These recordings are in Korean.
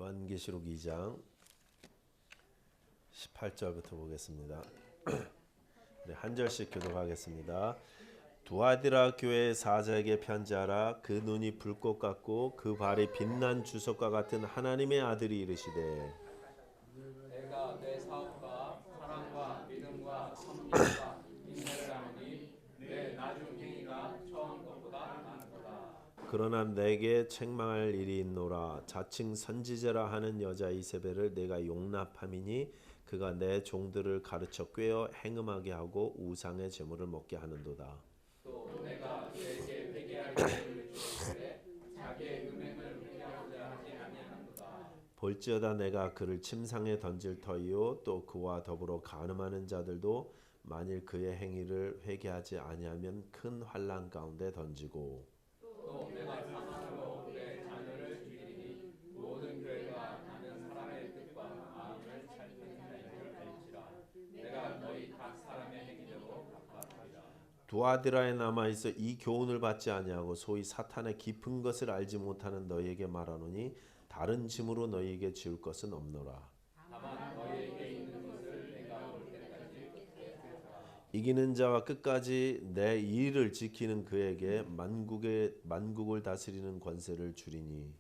요한계시록 2장 18절부터 보겠습니다. 네, 한 절씩 교독하겠습니다. 두아디라 교회의 사자에게 편지하라. 그 눈이 불꽃 같고 그 발이 빛난 주석과 같은 하나님의 아들이 이르시되 내가 내 사업과 사랑과 믿음과 섬김과 인내를 아노니 내 나중 행위가 처음 것보다 나은도다. 그러나 내게 책망할 일이 있노라. 자칭 선지자라 하는 여자 이세벨을 내가 용납함이니 그가 내 종들을 가르쳐 꿰어 행음하게 하고 우상의 제물을 먹게 하는도다. 또 내가 그에게 회개할 기회를 주었으되 자기의 음행을 회개하고자 하지 아니하는도다. 볼지어다 내가 그를 침상에 던질 터이요 또 그와 더불어 간음하는 자들도 만일 그의 행위를 회개하지 아니하면 큰 환난 가운데 던지고 또 내가 사망으로 내 자녀를 죽이니 모든 교회가 나는 사람의 뜻과 마음을 살피는 자인 줄 알지라. 내가 너희 각 사람의 행위대로 갚아주리라. 두아디라에 남아있어 이 교훈을 받지 아니하고 소위 사탄의 깊은 것을 알지 못하는 너희에게 말하노니 다른 짐으로 너희에게 지울 것은 없노라. 다만 너희에게 있는 것을 내가 올 때까지 굳게 들으라. 이기는 자와 끝까지 내 일을 지키는 그에게 만국을 다스리는 권세를 주리니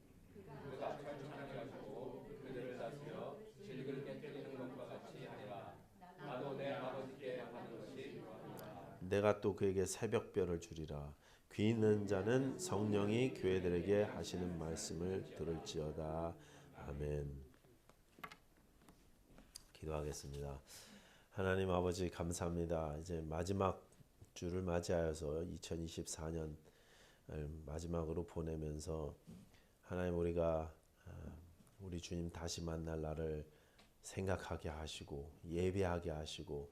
그가 철창해가지고 그들을 다스려 질그릇 깨뜨리는 것과 같이 하리라. 나도 내 아버지께 하는 것이 이러하니라. 내가 또 그에게 새벽별을 주리라. 귀 있는 자는 성령이 교회들에게 하시는 말씀을 들을지어다. 아멘. 기도하겠습니다. 하나님 아버지 감사합니다. 이제 마지막 주를 맞이하여서 2024년 마지막으로 보내면서 하나님 우리가 우리 주님 다시 만날 날을 생각하게 하시고 예배하게 하시고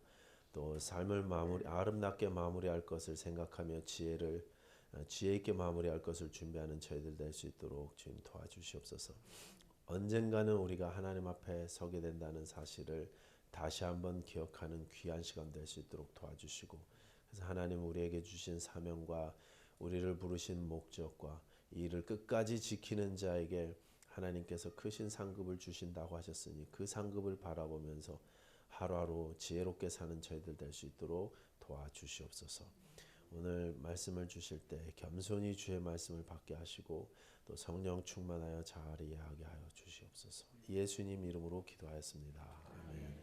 또 삶을 아름답게 마무리할 것을 생각하며 지혜 있게 마무리할 것을 준비하는 저희들 될 수 있도록 주님 도와주시옵소서. 언젠가는 우리가 하나님 앞에 서게 된다는 사실을 다시 한번 기억하는 귀한 시간 될 수 있도록 도와주시고 그래서 하나님 우리에게 주신 사명과 우리를 부르신 목적과 이 일을 끝까지 지키는 자에게 하나님께서 크신 상급을 주신다고 하셨으니 그 상급을 바라보면서 하루하루 지혜롭게 사는 저희들 될 수 있도록 도와주시옵소서. 오늘 말씀을 주실 때 겸손히 주의 말씀을 받게 하시고 또 성령 충만하여 잘 이해하게 하여 주시옵소서. 예수님 이름으로 기도하였습니다. 아멘.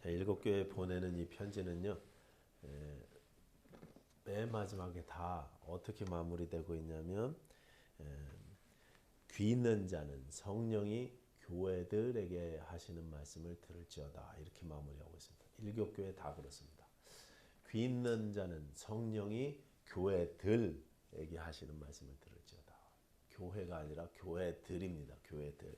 일곱 교회 보내는 이 편지는요. 맨 마지막에 다 어떻게 마무리되고 있냐면 귀 있는 자는 성령이 교회들에게 하시는 말씀을 들을지어다 이렇게 마무리하고 있습니다. 일곱 교회 다 그렇습니다. 귀 있는 자는 성령이 교회들에게 하시는 말씀을 들을지어다. 교회가 아니라 교회들입니다. 교회들.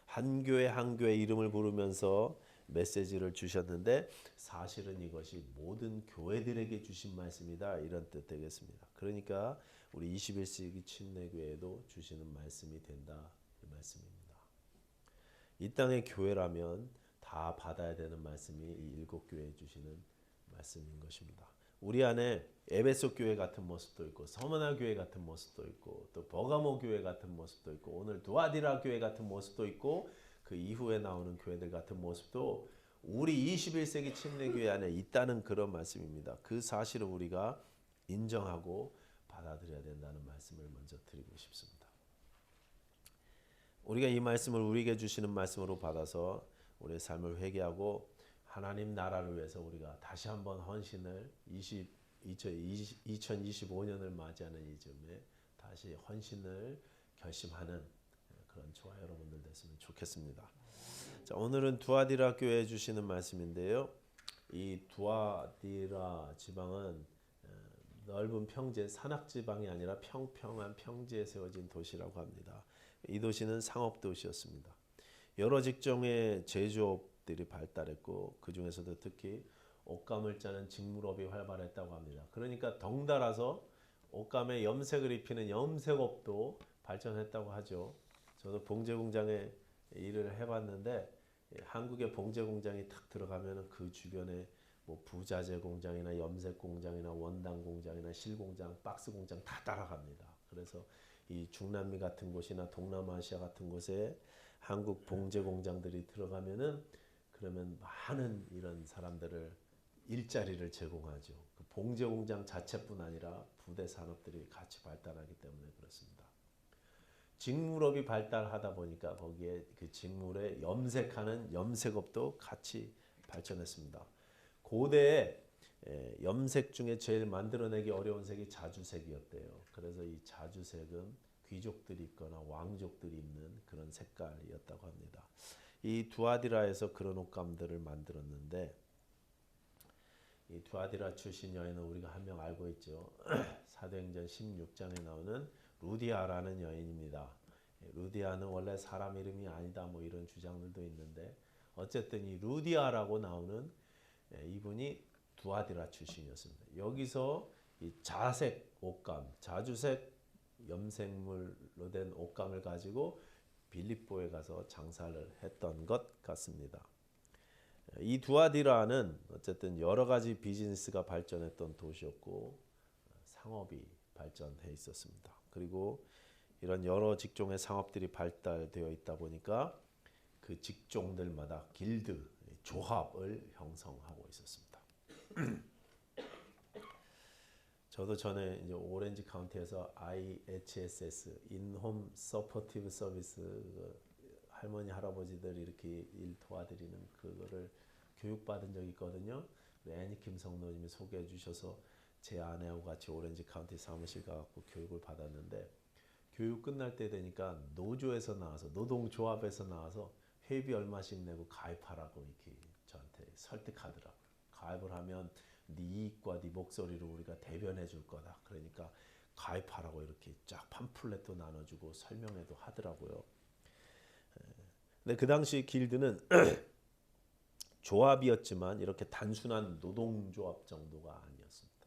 한 교회 한 교회 이름을 부르면서 메시지를 주셨는데 사실은 이것이 모든 교회들에게 주신 말씀이다 이런 뜻 되겠습니다. 그러니까 우리 21세기 침례교회에도 주시는 말씀이 된다 이 말씀입니다. 이 땅의 교회라면 다 받아야 되는 말씀이 이 일곱 교회에 주시는 말씀인 것입니다. 우리 안에 에베소 교회 같은 모습도 있고 서머나 교회 같은 모습도 있고 또 버가모 교회 같은 모습도 있고 오늘 두아디라 교회 같은 모습도 있고 그 이후에 나오는 교회들 같은 모습도 우리 21세기 침례교회 안에 있다는 그런 말씀입니다. 그 사실을 우리가 인정하고 받아들여야 된다는 말씀을 먼저 드리고 싶습니다. 우리가 이 말씀을 우리에게 주시는 말씀으로 받아서 우리의 삶을 회개하고 하나님 나라를 위해서 우리가 다시 한번 헌신을 2025년을 맞이하는 이쯤에 다시 헌신을 결심하는 그런 저와 여러분들 됐으면 좋겠습니다. 자, 오늘은 두아디라 교회에 주시는 말씀인데요. 이 두아디라 지방은 넓은 평지, 산악 지방이 아니라 평평한 평지에 세워진 도시라고 합니다. 이 도시는 상업 도시였습니다. 여러 직종의 제조업들이 발달했고 그 중에서도 특히 옷감을 짜는 직물업이 활발했다고 합니다. 그러니까 덩달아서 옷감에 염색을 입히는 염색업도 발전했다고 하죠. 저도 봉제 공장에 일을 해봤는데 한국의 봉제 공장이 탁 들어가면 그 주변에 뭐 부자재 공장이나 염색 공장이나 원단 공장이나 실 공장, 박스 공장 다 따라갑니다. 그래서 이 중남미 같은 곳이나 동남아시아 같은 곳에 한국 봉제 공장들이 들어가면은 그러면 많은 이런 사람들을 일자리를 제공하죠. 그 봉제 공장 자체뿐 아니라 부대 산업들이 같이 발달하기 때문에 그렇습니다. 직물업이 발달하다 보니까 거기에 그 직물에 염색하는 염색업도 같이 발전했습니다. 고대에 염색 중에 제일 만들어내기 어려운 색이 자주색이었대요. 그래서 이 자주색은 귀족들이 있거나 왕족들이 입는 그런 색깔이었다고 합니다. 이 두아디라에서 그런 옷감들을 만들었는데 이 두아디라 출신 여인은 우리가 한 명 알고 있죠. 사도행전 16장에 나오는 루디아라는 여인입니다. 루디아는 원래 사람 이름이 아니다 뭐 이런 주장들도 있는데 어쨌든 이 루디아라고 나오는 이분이 두아디라 출신이었습니다. 여기서 이 자색 옷감, 자주색 염색물로 된 옷감을 가지고 빌립보에 가서 장사를 했던 것 같습니다. 이 두아디라는 어쨌든 여러 가지 비즈니스가 발전했던 도시였고 상업이 발전해 있었습니다. 그리고 이런 여러 직종의 상업들이 발달되어 있다 보니까 그 직종들마다 길드, 조합을 형성하고 있었습니다. 저도 전에 이제 오렌지 카운티에서 IHSS, 인홈 서포티브 서비스, 할머니 할아버지들 이렇게 일 도와드리는 그거를 교육받은 적이 있거든요. 애니킴 성도님이 소개해 주셔서 제 아내하고 같이 오렌지 카운티 사무실 가갖고 교육을 받았는데 교육 끝날 때 되니까 노조에서 나와서 노동조합에서 나와서 회비 얼마씩 내고 가입하라고 이렇게 저한테 설득하더라고요. 가입을 하면 네 이익과 네 목소리를 우리가 대변해 줄 거다. 그러니까 가입하라고 이렇게 쫙 팜플렛도 나눠주고 설명회도 하더라고요. 근데 그 당시 길드는 조합이었지만 이렇게 단순한 노동조합 정도가 아니었습니다.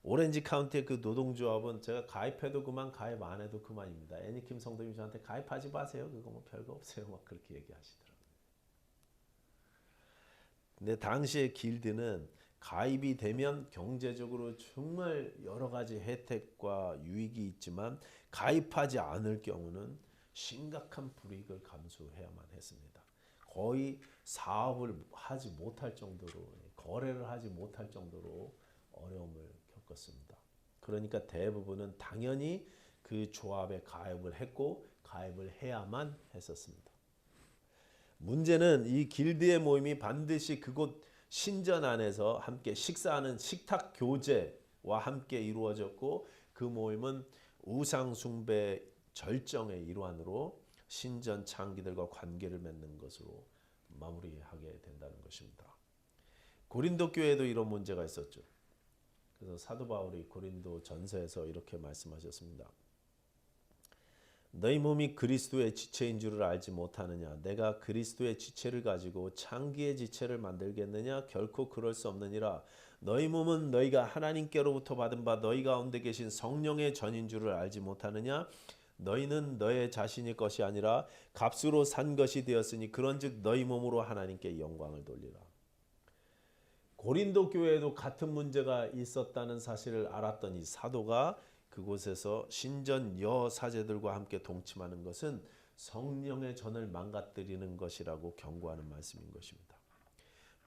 오렌지 카운티의 그 노동조합은 제가 가입해도 그만 가입 안 해도 그만입니다. 애니킴 성도님이 저한테 가입하지 마세요. 그거 뭐 별거 없어요. 막 그렇게 얘기하시더라고요. 근데 당시의 길드는 가입이 되면 경제적으로 정말 여러 가지 혜택과 유익이 있지만 가입하지 않을 경우는 심각한 불이익을 감수해야만 했습니다. 거의 사업을 하지 못할 정도로 거래를 하지 못할 정도로 어려움을 겪었습니다. 그러니까 대부분은 당연히 그 조합에 가입을 했고 가입을 해야만 했었습니다. 문제는 이 길드의 모임이 반드시 그곳 신전 안에서 함께 식사하는 식탁 교제와 함께 이루어졌고 그 모임은 우상 숭배 절정의 일환으로 신전 창기들과 관계를 맺는 것으로 마무리하게 된다는 것입니다. 고린도 교회에도 이런 문제가 있었죠. 그래서 사도 바울이 고린도 전서에서 이렇게 말씀하셨습니다. 너희 몸이 그리스도의 지체인 줄을 알지 못하느냐? 내가 그리스도의 지체를 가지고 창기의 지체를 만들겠느냐? 결코 그럴 수 없느니라. 너희 몸은 너희가 하나님께로부터 받은 바 너희 가운데 계신 성령의 전인 줄을 알지 못하느냐? 너희는 너의 자신의 것이 아니라 값으로 산 것이 되었으니 그런즉 너희 몸으로 하나님께 영광을 돌리라. 고린도 교회에도 같은 문제가 있었다는 사실을 알았던 이 사도가 그곳에서 신전 여사제들과 함께 동침하는 것은 성령의 전을 망가뜨리는 것이라고 경고하는 말씀인 것입니다.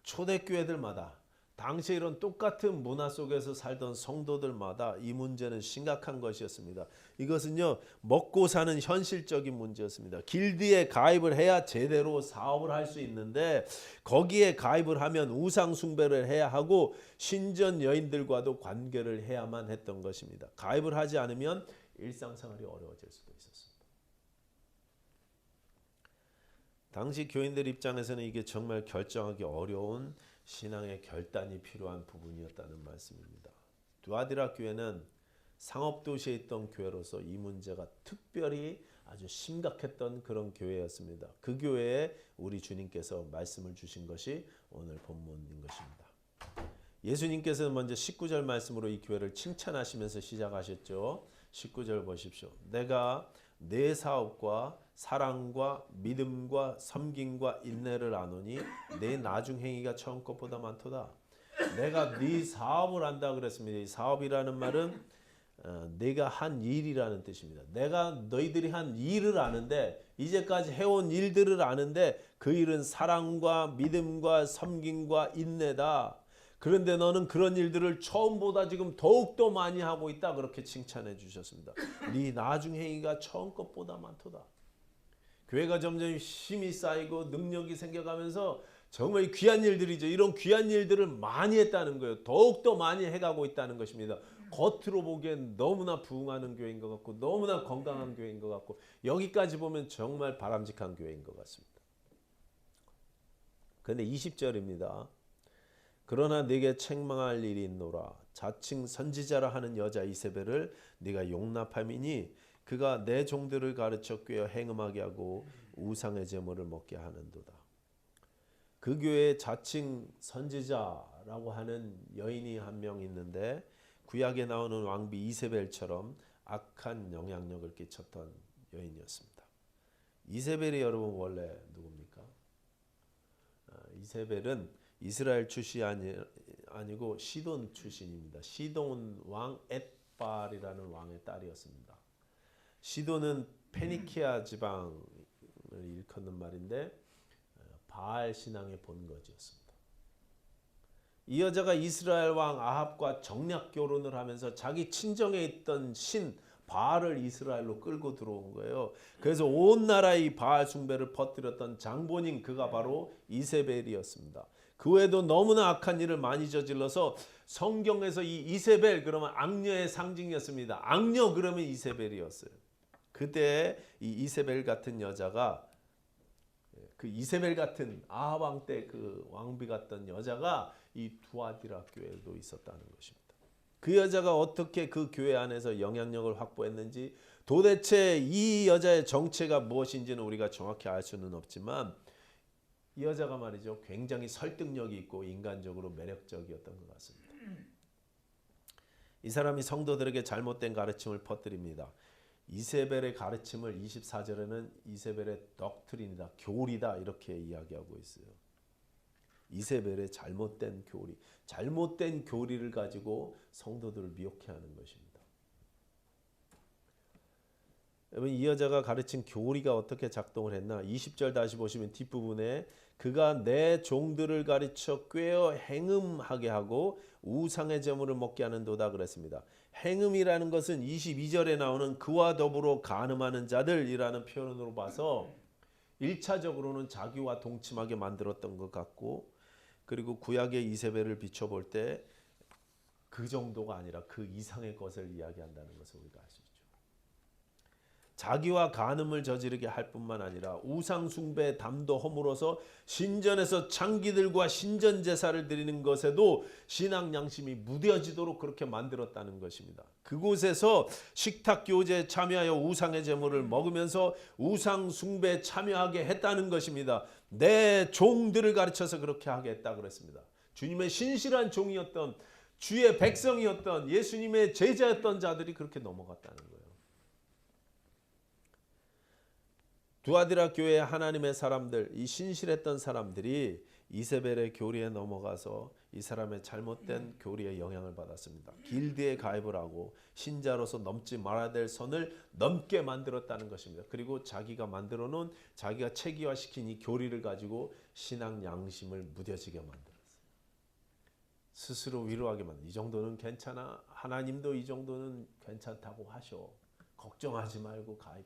초대교회들마다 당시에 이런 똑같은 문화 속에서 살던 성도들마다 이 문제는 심각한 것이었습니다. 이것은요, 먹고 사는 현실적인 문제였습니다. 길드에 가입을 해야 제대로 사업을 할 수 있는데 거기에 가입을 하면 우상 숭배를 해야 하고 신전 여인들과도 관계를 해야만 했던 것입니다. 가입을 하지 않으면 일상생활이 어려워질 수도 있었습니다. 당시 교인들 입장에서는 이게 정말 결정하기 어려운 신앙의 결단이 필요한 부분이었다는 말씀입니다. 두아디라 교회는 상업도시에 있던 교회로서 이 문제가 특별히 아주 심각했던 그런 교회였습니다. 그 교회에 우리 주님께서 말씀을 주신 것이 오늘 본문인 것입니다. 예수님께서는 먼저 19절 말씀으로 이 교회를 칭찬하시면서 시작하셨죠. 19절 보십시오. 내가 내 사업과 사랑과 믿음과 섬김과 인내를 아노니 내 나중 행위가 처음 것보다 많도다. 내가 네 사업을 안다 그랬습니다. 이 사업이라는 말은 내가 한 일이라는 뜻입니다. 내가 너희들이 한 일을 아는데, 이제까지 해온 일들을 아는데 그 일은 사랑과 믿음과 섬김과 인내다. 그런데 너는 그런 일들을 처음보다 지금 더욱더 많이 하고 있다. 그렇게 칭찬해 주셨습니다. 네 나중 행위가 처음 것보다 많도다. 교회가 점점 힘이 쌓이고 능력이 생겨가면서 정말 귀한 일들이죠. 이런 귀한 일들을 많이 했다는 거예요. 더욱더 많이 해가고 있다는 것입니다. 겉으로 보기엔 너무나 부흥하는 교회인 것 같고 너무나 건강한 교회인 것 같고 여기까지 보면 정말 바람직한 교회인 것 같습니다. 그런데 20절입니다. 그러나 네게 책망할 일이 있노라. 자칭 선지자라 하는 여자 이세벨을 네가 용납함이니 그가 내 종들을 가르쳐 꿰어 행음하게 하고 우상의 제물을 먹게 하는도다. 그 교회에 자칭 선지자라고 하는 여인이 한 명 있는데 구약에 나오는 왕비 이세벨처럼 악한 영향력을 끼쳤던 여인이었습니다. 이세벨이 여러분 원래 누굽니까? 이세벨은 이스라엘 출신이 아니고 시돈 출신입니다. 시돈 왕 엣발이라는 왕의 딸이었습니다. 시돈은 페니키아 지방을 일컫는 말인데 바알 신앙의 본거지였습니다. 이 여자가 이스라엘 왕 아합과 정략 결혼을 하면서 자기 친정에 있던 신 바알을 이스라엘로 끌고 들어온 거예요. 그래서 온 나라의 바알 숭배를 퍼뜨렸던 장본인 그가 바로 이세벨이었습니다. 그 외에도 너무나 악한 일을 많이 저질러서 성경에서 이 이세벨 그러면 악녀의 상징이었습니다. 악녀 그러면 이세벨이었어요. 그때 이 이세벨 같은 여자가 그 이세벨 같은 아합 왕 때 그 왕비 같던 여자가 이 두아디라 교회에도 있었다는 것입니다. 그 여자가 어떻게 그 교회 안에서 영향력을 확보했는지 도대체 이 여자의 정체가 무엇인지는 우리가 정확히 알 수는 없지만 이 여자가 말이죠 굉장히 설득력이 있고 인간적으로 매력적이었던 것 같습니다. 이 사람이 성도들에게 잘못된 가르침을 퍼뜨립니다. 이세벨의 가르침을 24절에는 이세벨의 덕트린이다, 교리다 이렇게 이야기하고 있어요. 이세벨의 잘못된 교리, 잘못된 교리를 가지고 성도들을 미혹해 하는 것입니다. 여러분 이 여자가 가르친 교리가 어떻게 작동을 했나? 20절 다시 보시면 뒷부분에 그가 내 종들을 가르쳐 꿰어 행음하게 하고 우상의 제물을 먹게 하는도다 그랬습니다. 행음이라는 것은 22절에 나오는 그와 더불어 간음하는 자들이라는 표현으로 봐서 1차적으로는 자기와 동침하게 만들었던 것 같고 그리고 구약의 이세벨을 비춰볼 때 그 정도가 아니라 그 이상의 것을 이야기한다는 것을 우리가 알 수 있죠. 자기와 간음을 저지르게 할 뿐만 아니라 우상 숭배의 담도 허물어서 신전에서 창기들과 신전 제사를 드리는 것에도 신앙 양심이 무뎌지도록 그렇게 만들었다는 것입니다. 그곳에서 식탁 교제에 참여하여 우상의 제물을 먹으면서 우상 숭배에 참여하게 했다는 것입니다. 내 종들을 가르쳐서 그렇게 하게 했다 그랬습니다. 주님의 신실한 종이었던 주의 백성이었던 예수님의 제자였던 자들이 그렇게 넘어갔다는 거예요. 두아디라 교회의 하나님의 사람들, 이 신실했던 사람들이 이세벨의 교리에 넘어가서 이 사람의 잘못된 교리에 영향을 받았습니다. 길드에 가입을 하고 신자로서 넘지 말아야 될 선을 넘게 만들었다는 것입니다. 그리고 자기가 만들어 놓은 자기가 체계화시킨 이 교리를 가지고 신앙 양심을 무뎌지게 만들었어요. 스스로 위로하게 만들어. 이 정도는 괜찮아. 하나님도 이 정도는 괜찮다고 하셔. 걱정하지 말고 가입해.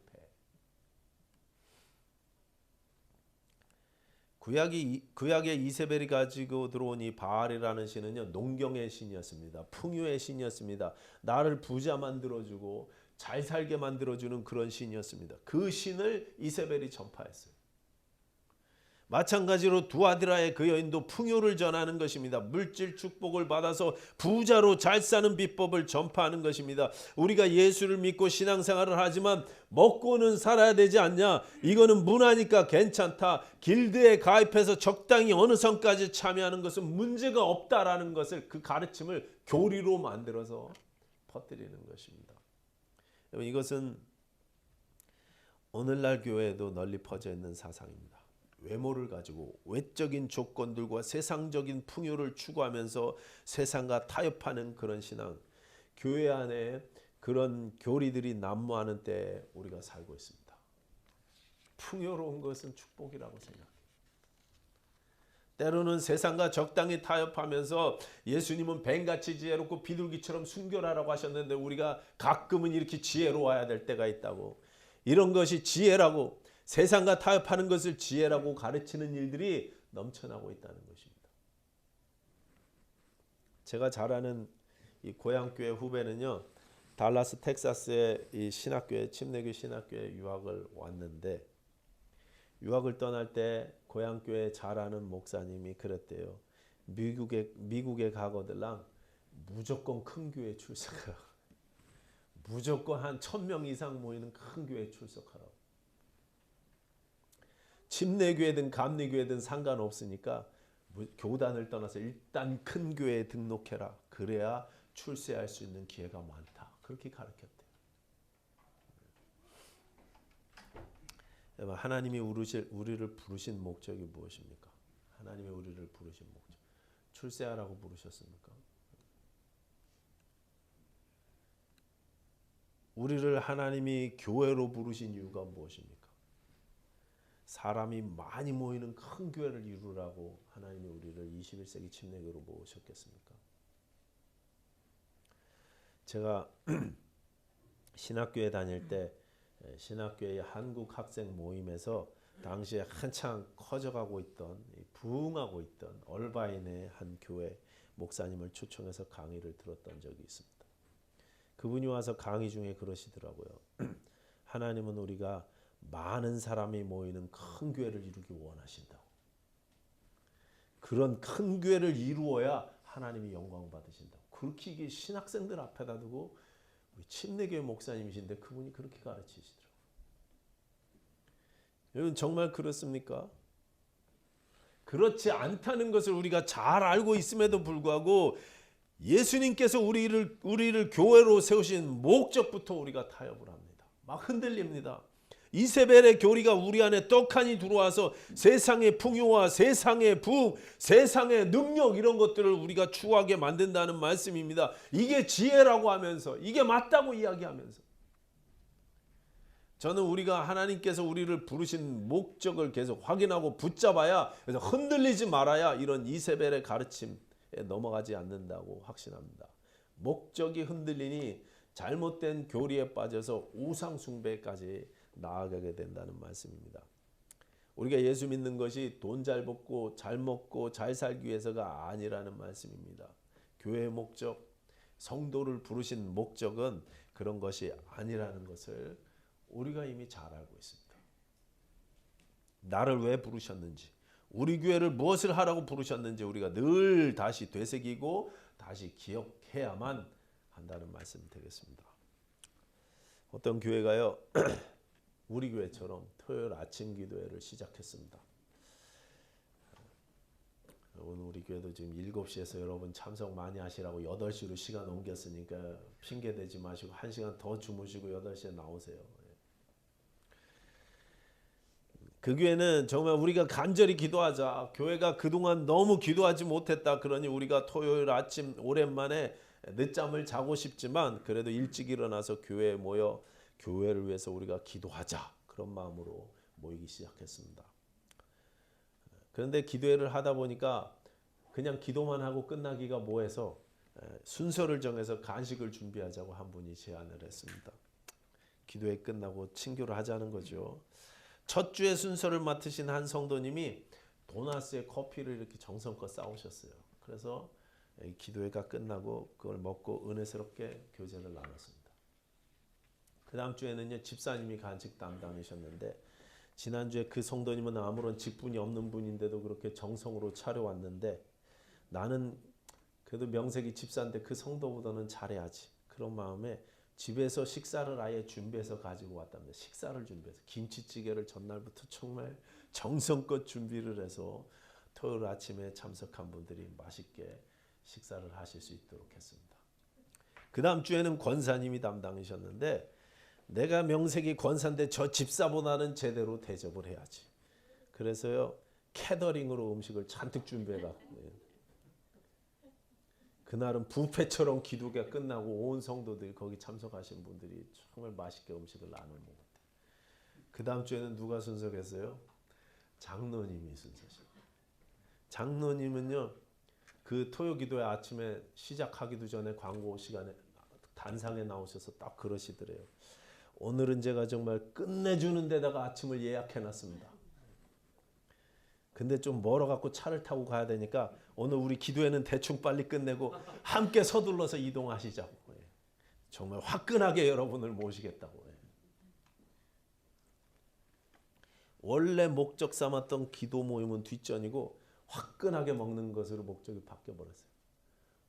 구약의 이세벨이 가지고 들어온 이 바알이라는 신은요 농경의 신이었습니다. 풍요의 신이었습니다. 나를 부자 만들어주고 잘 살게 만들어주는 그런 신이었습니다. 그 신을 이세벨이 전파했어요. 마찬가지로 두아디라의 그 여인도 풍요를 전하는 것입니다. 물질 축복을 받아서 부자로 잘 사는 비법을 전파하는 것입니다. 우리가 예수를 믿고 신앙생활을 하지만 먹고는 살아야 되지 않냐? 이거는 문화니까 괜찮다. 길드에 가입해서 적당히 어느 선까지 참여하는 것은 문제가 없다라는 것을 그 가르침을 교리로 만들어서 퍼뜨리는 것입니다. 이것은 오늘날 교회에도 널리 퍼져 있는 사상입니다. 외모를 가지고 외적인 조건들과 세상적인 풍요를 추구하면서 세상과 타협하는 그런 신앙. 교회 안에 그런 교리들이 난무하는 때에 우리가 살고 있습니다. 풍요로운 것은 축복이라고 생각해요. 때로는 세상과 적당히 타협하면서 예수님은 뱀같이 지혜롭고 비둘기처럼 순결하라고 하셨는데 우리가 가끔은 이렇게 지혜로워야 될 때가 있다고. 이런 것이 지혜라고, 세상과 타협하는 것을 지혜라고 가르치는 일들이 넘쳐나고 있다는 것입니다. 제가 잘 아는 이 고향교회 후배는요, 달라스 텍사스의 이 신학교에, 침례교 신학교에 유학을 왔는데, 유학을 떠날 때 고향교회 잘 아는 목사님이 그랬대요. 미국에 가거들랑 무조건 큰 교회 출석하라고. 무조건 한 1000명 이상 모이는 큰 교회 출석하라고. 침례교회든 감리교회든 상관없으니까 교단을 떠나서 일단 큰 교회에 등록해라. 그래야 출세할 수 있는 기회가 많다. 그렇게 가르쳤대요. 하나님이 우리를 부르신 목적이 무엇입니까? 하나님이 우리를 부르신 목적. 출세하라고 부르셨습니까? 우리를 하나님이 교회로 부르신 이유가 무엇입니까? 사람이 많이 모이는 큰 교회를 이루라고 하나님이 우리를 21세기 침례교로 모으셨겠습니까? 제가 신학교에 다닐 때 신학교의 한국 학생 모임에서 당시에 한창 커져가고 있던, 부흥하고 있던 얼바인의 한 교회 목사님을 초청해서 강의를 들었던 적이 있습니다. 그분이 와서 강의 중에 그러시더라고요. 하나님은 우리가 많은 사람이 모이는 큰 교회를 이루기 원하신다고. 그런 큰 교회를 이루어야 하나님이 영광 받으신다고. 그렇게 이게 신학생들 앞에다 두고 우리 침례교회 목사님이신데 그분이 그렇게 가르치시더라고요. 여러분 정말 그렇습니까? 그렇지 않다는 것을 우리가 잘 알고 있음에도 불구하고 예수님께서 우리를 교회로 세우신 목적부터 우리가 타협을 합니다. 막 흔들립니다. 이세벨의 교리가 우리 안에 떡하니 들어와서 세상의 풍요와 세상의 부흥, 세상의 능력 이런 것들을 우리가 추구하게 만든다는 말씀입니다. 이게 지혜라고 하면서, 이게 맞다고 이야기하면서, 저는 우리가 하나님께서 우리를 부르신 목적을 계속 확인하고 붙잡아야, 그래서 흔들리지 말아야 이런 이세벨의 가르침에 넘어가지 않는다고 확신합니다. 목적이 흔들리니 잘못된 교리에 빠져서 우상 숭배까지 나아가게 된다는 말씀입니다. 우리가 예수 믿는 것이 돈 잘 벌고 잘 먹고 잘 살기 위해서가 아니라는 말씀입니다. 교회의 목적, 성도를 부르신 목적은 그런 것이 아니라는 것을 우리가 이미 잘 알고 있습니다. 나를 왜 부르셨는지, 우리 교회를 무엇을 하라고 부르셨는지 우리가 늘 다시 되새기고 다시 기억해야만 한다는 말씀이 되겠습니다. 어떤 교회가요, 우리 교회처럼 토요일 아침 기도회를 시작했습니다. 오늘 우리 교회도 지금 7시에서 여러분 참석 많이 하시라고 8시로 시간 옮겼으니까 핑계대지 마시고 1시간 더 주무시고 8시에 나오세요. 그 교회는 정말 우리가 간절히 기도하자. 교회가 그동안 너무 기도하지 못했다. 그러니 우리가 토요일 아침 오랜만에 늦잠을 자고 싶지만 그래도 일찍 일어나서 교회에 모여 교회를 위해서 우리가 기도하자. 그런 마음으로 모이기 시작했습니다. 그런데 기도회를 하다 보니까 그냥 기도만 하고 끝나기가 뭐해서 순서를 정해서 간식을 준비하자고 한 분이 제안을 했습니다. 기도회 끝나고 친교를 하자는 거죠. 첫 주의 순서를 맡으신 한 성도님이 도나스에 커피를 이렇게 정성껏 싸우셨어요. 그래서 기도회가 끝나고 그걸 먹고 은혜스럽게 교제를 나눴습니다. 그 다음 주에는요, 집사님이 간식 담당이셨는데 지난주에 그 성도님은 아무런 직분이 없는 분인데도 그렇게 정성으로 차려왔는데 나는 그래도 명색이 집사인데 그 성도보다는 잘해야지. 그런 마음에 집에서 식사를 아예 준비해서 가지고 왔답니다. 식사를 준비해서 김치찌개를 전날부터 정말 정성껏 준비를 해서 토요일 아침에 참석한 분들이 맛있게 식사를 하실 수 있도록 했습니다. 그 다음 주에는 권사님이 담당이셨는데 내가 명색이 권사인데 저 집사보다는 제대로 대접을 해야지. 그래서요, 캐더링으로 음식을 잔뜩 준비해갖고 그날은 뷔페처럼 기도가 끝나고 온 성도들이 거기 참석하신 분들이 정말 맛있게 음식을 나눠 먹었대요. 그 다음 주에는 누가 순서겠어요? 장로님이 순서셨어요. 장로님은요, 그 토요기도회 아침에 시작하기도 전에 광고 시간에 단상에 나오셔서 딱 그러시더래요. 오늘은 제가 정말 끝내주는 데다가 아침을 예약해놨습니다. 근데 좀 멀어갖고 차를 타고 가야 되니까 오늘 우리 기도회는 대충 빨리 끝내고 함께 서둘러서 이동하시자고. 정말 화끈하게 여러분을 모시겠다고. 원래 목적 삼았던 기도 모임은 뒷전이고 화끈하게 먹는 것으로 목적이 바뀌어버렸어요.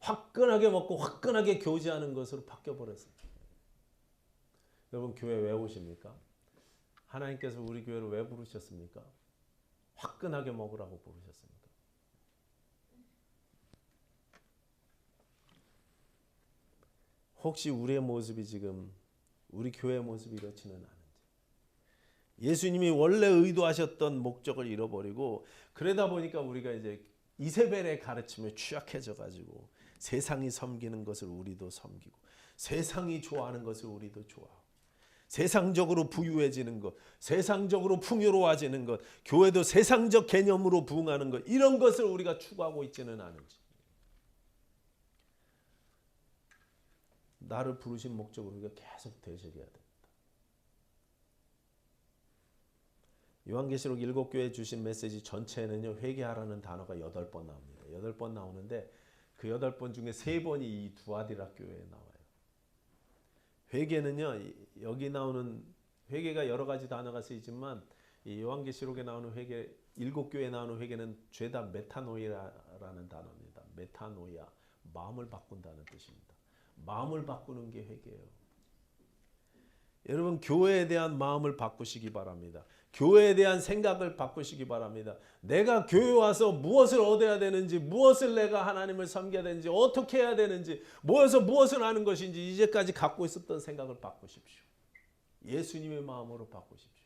화끈하게 먹고 화끈하게 교제하는 것으로 바뀌어버렸어요. 여러분 교회 왜 오십니까? 하나님께서 우리 교회를 왜 부르셨습니까? 화끈하게 먹으라고 부르셨습니까? 혹시 우리의 모습이 지금 우리 교회의 모습이 이렇지는 않은지, 예수님이 원래 의도하셨던 목적을 잃어버리고 그러다 보니까 우리가 이제 이세벨의 가르침에 취약해져 가지고 세상이 섬기는 것을 우리도 섬기고 세상이 좋아하는 것을 우리도 좋아하고 세상적으로 부유해지는 것, 세상적으로 풍요로워지는 것, 교회도 세상적 개념으로 부응하는 것, 이런 것을 우리가 추구하고 있지는 않은지, 나를 부르신 목적을 우리가 계속 되새겨야 됩니다. 요한계시록 7교회에 주신 메시지 전체에는요, 회개하라는 단어가 8번 나옵니다. 8번 나오는데 그 8번 중에 3번이 이 두아디라 교회에 나와요. 회개는요, 여기 나오는 회개가 여러 가지 단어가 쓰이지만 이 요한계시록에 나오는 회개, 7교회에 나오는 회개는 죄다 메타노이아라는 단어입니다. 메타노이아, 마음을 바꾼다는 뜻입니다. 마음을 바꾸는 게 회개예요. 여러분 교회에 대한 마음을 바꾸시기 바랍니다. 교회에 대한 생각을 바꾸시기 바랍니다. 내가 교회 와서 무엇을 얻어야 되는지, 무엇을 내가 하나님을 섬겨야 되는지, 어떻게 해야 되는지, 모여서 무엇을 하는 것인지 이제까지 갖고 있었던 생각을 바꾸십시오. 예수님의 마음으로 바꾸십시오.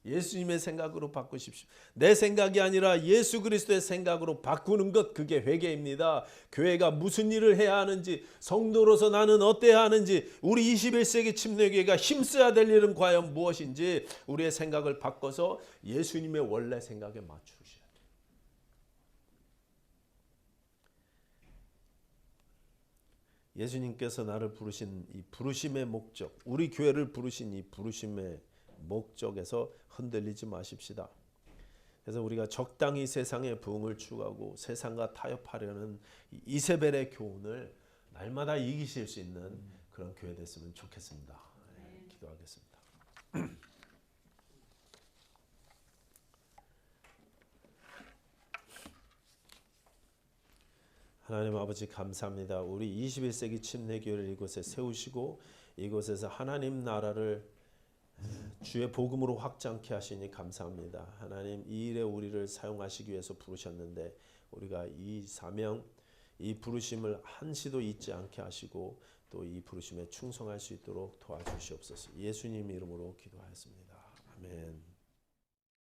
예수님의 생각으로 바꾸십시오. 내 생각이 아니라 예수 그리스도의 생각으로 바꾸는 것, 그게 회개입니다. 교회가 무슨 일을 해야 하는지, 성도로서 나는 어때야 하는지, 우리 21세기 침례교회가 힘써야 될 일은 과연 무엇인지 우리의 생각을 바꿔서 예수님의 원래 생각에 맞추셔야 돼요. 예수님께서 나를 부르신 이 부르심의 목적, 우리 교회를 부르신 이 부르심의 목적에서 흔들리지 마십시다. 그래서 우리가 적당히 세상의 부흥을 추구하고 세상과 타협하려는 이세벨의 교훈을 날마다 이기실 수 있는 그런 교회 됐으면 좋겠습니다. 네, 기도하겠습니다. 하나님 아버지 감사합니다. 우리 21세기 침례교회를 이곳에 세우시고 이곳에서 하나님 나라를 주의 복음으로 확장케 하시니 감사합니다. 하나님 이 일에 우리를 사용하시기 위해서 부르셨는데 우리가 이 사명, 이 부르심을 한시도 잊지 않게 하시고 또 이 부르심에 충성할 수 있도록 도와주시옵소서. 예수님 이름으로 기도하였습니다. 아멘.